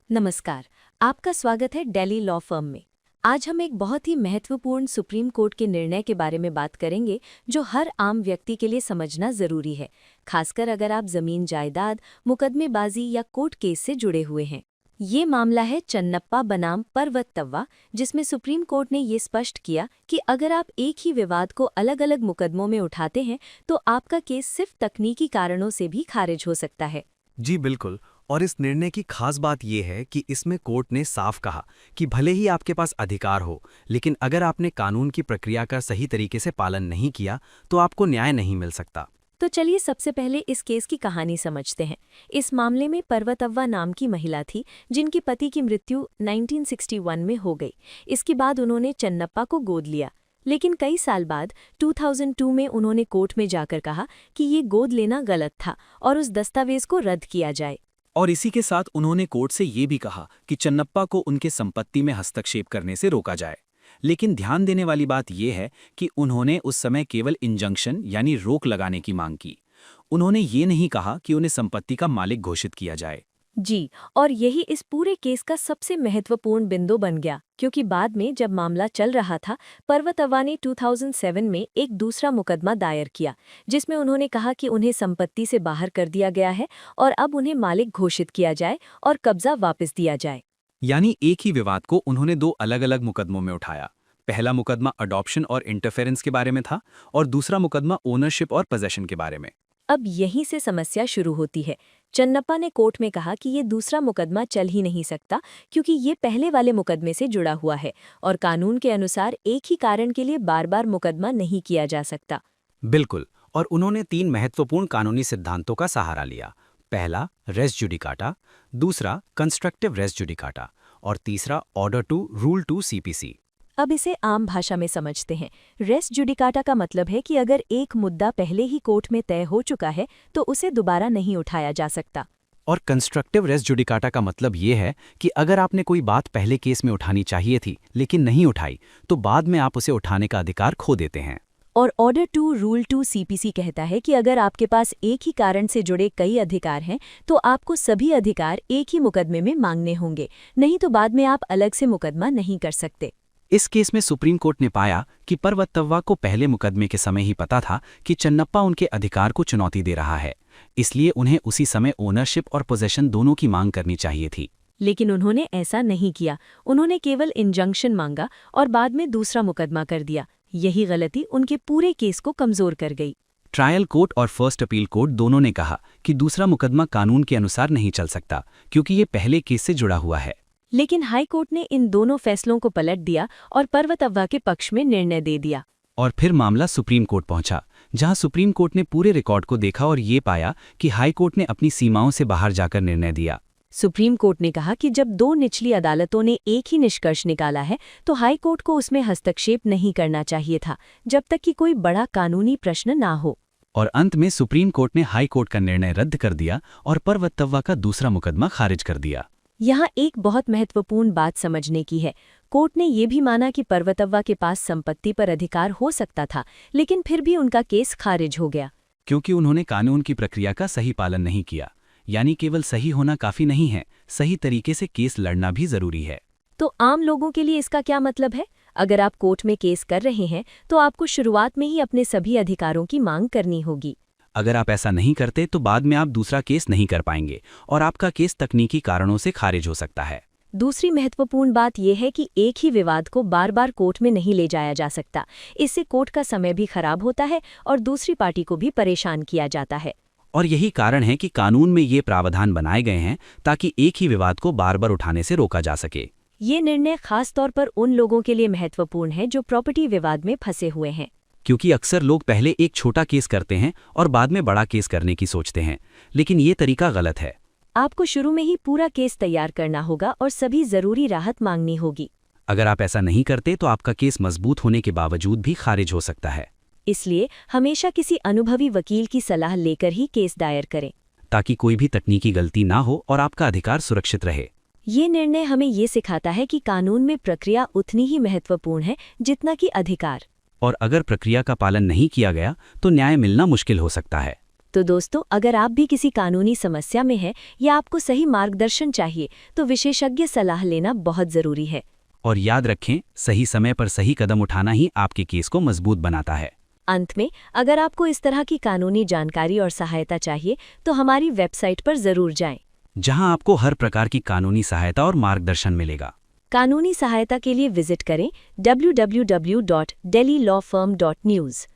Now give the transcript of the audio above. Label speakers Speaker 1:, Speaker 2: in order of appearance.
Speaker 1: नमस्कार। आपका स्वागत है दिल्ली लॉ फर्म में। आज हम एक बहुत ही महत्वपूर्ण सुप्रीम कोर्ट के निर्णय के बारे में बात करेंगे जो हर आम व्यक्ति के लिए समझना जरूरी है, खासकर अगर आप जमीन जायदाद, मुकदमेबाजी या कोर्ट केस से जुड़े हुए हैं। ये मामला है चन्नप्पा बनाम पर्वत तव्वा, जिसमें सुप्रीम कोर्ट ने ये स्पष्ट किया कि अगर आप एक ही विवाद को अलग अलग मुकदमों में उठाते हैं तो आपका केस सिर्फ तकनीकी कारणों से भी खारिज हो सकता है।
Speaker 2: जी बिल्कुल। और इस निर्णय की खास बात यह है कि इसमें कोर्ट ने साफ कहा कि भले ही आपके पास अधिकार हो, लेकिन अगर आपने कानून की प्रक्रिया का सही तरीके से पालन नहीं किया तो आपको न्याय नहीं मिल सकता।
Speaker 1: तो चलिए सबसे पहले इस केस की कहानी समझते हैं। इस मामले में पर्वतव्वा नाम की महिला थी जिनकी पति की मृत्यु 1961 में हो गई। इसके बाद उन्होंने चन्नप्पा को गोद लिया, लेकिन कई साल बाद 2002 में उन्होंने कोर्ट में जाकर कहा कि ये गोद लेना गलत था और उस दस्तावेज को रद्द किया जाए।
Speaker 3: और इसी के साथ उन्होंने कोर्ट से ये भी कहा कि चन्नप्पा को उनके संपत्ति में हस्तक्षेप करने से रोका जाए। लेकिन ध्यान देने वाली बात यह है कि उन्होंने उस समय केवल इंजंक्शन यानी रोक लगाने की मांग की। उन्होंने ये नहीं कहा कि उन्हें संपत्ति का मालिक घोषित किया जाए।
Speaker 1: जी, और यही इस पूरे केस का सबसे महत्वपूर्ण बिंदु बन गया, क्योंकि बाद में जब मामला चल रहा था, पर्वतव्वा ने 2007 में एक दूसरा मुकदमा दायर किया, जिसमें उन्होंने कहा कि उन्हें संपत्ति से बाहर कर दिया गया है और अब उन्हें मालिक घोषित किया जाए और कब्जा वापस दिया जाए।
Speaker 3: यानी एक ही विवाद को उन्होंने दो अलग अलग मुकदमों में उठाया। पहला मुकदमा अडॉप्शन और इंटरफेरेंस के बारे में था और दूसरा मुकदमा ओनरशिप और पोजेशन के बारे में।
Speaker 1: अब यहीं से समस्या शुरू होती है। चन्नप्पा ने कोर्ट में कहा कि ये दूसरा मुकदमा चल ही नहीं सकता क्योंकि ये पहले वाले मुकदमे से जुड़ा हुआ है और कानून के अनुसार एक ही कारण के लिए बार बार मुकदमा नहीं किया जा सकता।
Speaker 2: बिल्कुल। और उन्होंने 3 महत्वपूर्ण कानूनी सिद्धांतों का सहारा लिया। पहला रेस जुडिकाटा, दूसरा कंस्ट्रक्टिव रेस जुडिकाटा और तीसरा order two rule two CPC.
Speaker 1: अब इसे आम भाषा में समझते हैं। रेस जुडिकाटा का मतलब है कि अगर एक मुद्दा पहले ही कोर्ट में तय हो चुका है तो उसे दोबारा नहीं उठाया जा सकता।
Speaker 2: और कंस्ट्रक्टिव रेस जुडिकाटा का मतलब ये है कि अगर आपने कोई बात पहले केस में उठानी चाहिए थी लेकिन नहीं उठाई तो बाद में आप उसे उठाने का अधिकार खो देते हैं।
Speaker 1: और order two rule two CPC कहता है कि अगर आपके पास एक ही कारण से जुड़े कई अधिकार हैं तो आपको सभी अधिकार एक ही मुकदमे में मांगने होंगे, नहीं तो बाद में आप अलग से मुकदमा नहीं कर सकते।
Speaker 2: इस केस में सुप्रीम कोर्ट ने पाया कि पर्वतव्वा को पहले मुकदमे के समय ही पता था कि चन्नप्पा उनके अधिकार को चुनौती दे रहा है, इसलिए उन्हें उसी समय ओनरशिप और पोजेशन दोनों की मांग करनी चाहिए थी।
Speaker 1: लेकिन उन्होंने ऐसा नहीं किया। उन्होंने केवल इंजंक्शन मांगा और बाद में दूसरा मुकदमा कर दिया। यही गलती उनके पूरे केस को कमजोर कर गई।
Speaker 2: ट्रायल कोर्ट और फर्स्ट अपील कोर्ट दोनों ने कहा कि दूसरा मुकदमा कानून के अनुसार नहीं चल सकता क्योंकि ये पहले केस से जुड़ा हुआ है।
Speaker 1: लेकिन हाई कोर्ट ने इन दोनों फैसलों को पलट दिया और पर्वतव्वा के पक्ष में निर्णय दे दिया।
Speaker 2: और फिर मामला सुप्रीम कोर्ट पहुंचा, जहां सुप्रीम कोर्ट ने पूरे रिकॉर्ड को देखा और ये पाया कि हाई कोर्ट ने अपनी सीमाओं से बाहर जाकर निर्णय दिया।
Speaker 1: सुप्रीम कोर्ट ने कहा कि जब दो निचली अदालतों ने एक ही निष्कर्ष निकाला है तो हाई कोर्ट को उसमें हस्तक्षेप नहीं करना चाहिए था जब तक कि कोई बड़ा कानूनी प्रश्न ना हो।
Speaker 2: और अंत में सुप्रीम कोर्ट ने हाई कोर्ट का निर्णय रद्द कर दिया और पर्वतव्वा का दूसरा मुकदमा खारिज कर दिया।
Speaker 1: यहाँ एक बहुत महत्वपूर्ण बात समझने की है। कोर्ट ने यह भी माना कि पर्वतव्वा के पास संपत्ति पर अधिकार हो सकता था, लेकिन फिर भी उनका केस खारिज हो गया
Speaker 2: क्योंकि उन्होंने कानून की प्रक्रिया का सही पालन नहीं किया। यानी केवल सही होना काफी नहीं है, सही तरीके से केस लड़ना भी जरूरी है।
Speaker 1: तो आम लोगों के लिए इसका क्या मतलब है? अगर आप कोर्ट में केस कर रहे हैं तो आपको शुरुआत में ही अपने सभी अधिकारों की मांग करनी होगी।
Speaker 2: अगर आप ऐसा नहीं करते तो बाद में आप दूसरा केस नहीं कर पाएंगे और आपका केस तकनीकी कारणों से खारिज हो सकता है।
Speaker 1: दूसरी महत्वपूर्ण बात यह है कि एक ही विवाद को बार बार कोर्ट में नहीं ले जाया जा सकता। इससे कोर्ट का समय भी खराब होता है और दूसरी पार्टी को भी परेशान किया जाता है।
Speaker 2: और यही कारण है कि कानून में ये प्रावधान बनाए गए हैं ताकि एक ही विवाद को बार बार उठाने से रोका जा सके।
Speaker 1: ये निर्णय खास तौर पर उन लोगों के लिए महत्वपूर्ण है जो प्रॉपर्टी विवाद में फंसे हुए हैं,
Speaker 2: क्योंकि अक्सर लोग पहले एक छोटा केस करते हैं और बाद में बड़ा केस करने की सोचते हैं, लेकिन ये तरीका गलत है।
Speaker 1: आपको शुरू में ही पूरा केस तैयार करना होगा और सभी जरूरी राहत मांगनी होगी।
Speaker 2: अगर आप ऐसा नहीं करते तो आपका केस मजबूत होने के बावजूद भी खारिज हो सकता है।
Speaker 1: इसलिए हमेशा किसी अनुभवी वकील की सलाह लेकर ही केस दायर करें,
Speaker 2: ताकि कोई भी तकनीकी गलती ना हो और आपका अधिकार सुरक्षित रहे।
Speaker 1: ये निर्णय हमें ये सिखाता है कि कानून में प्रक्रिया उतनी ही महत्वपूर्ण है जितना कि अधिकार।
Speaker 2: और अगर प्रक्रिया का पालन नहीं किया गया तो न्याय मिलना मुश्किल हो सकता है।
Speaker 1: तो दोस्तों, अगर आप भी किसी कानूनी समस्या में हैं या आपको सही मार्गदर्शन चाहिए तो विशेषज्ञ सलाह लेना बहुत ज़रूरी है।
Speaker 3: और याद रखें, सही समय पर सही कदम उठाना ही आपके केस को मजबूत बनाता है।
Speaker 1: अंत में, अगर आपको इस तरह की कानूनी जानकारी और सहायता चाहिए तो हमारी वेबसाइट पर ज़रूर जाएं,
Speaker 3: जहां आपको हर प्रकार की कानूनी सहायता और मार्गदर्शन मिलेगा।
Speaker 1: कानूनी सहायता के लिए विजिट करें www.dellylawfirm.news।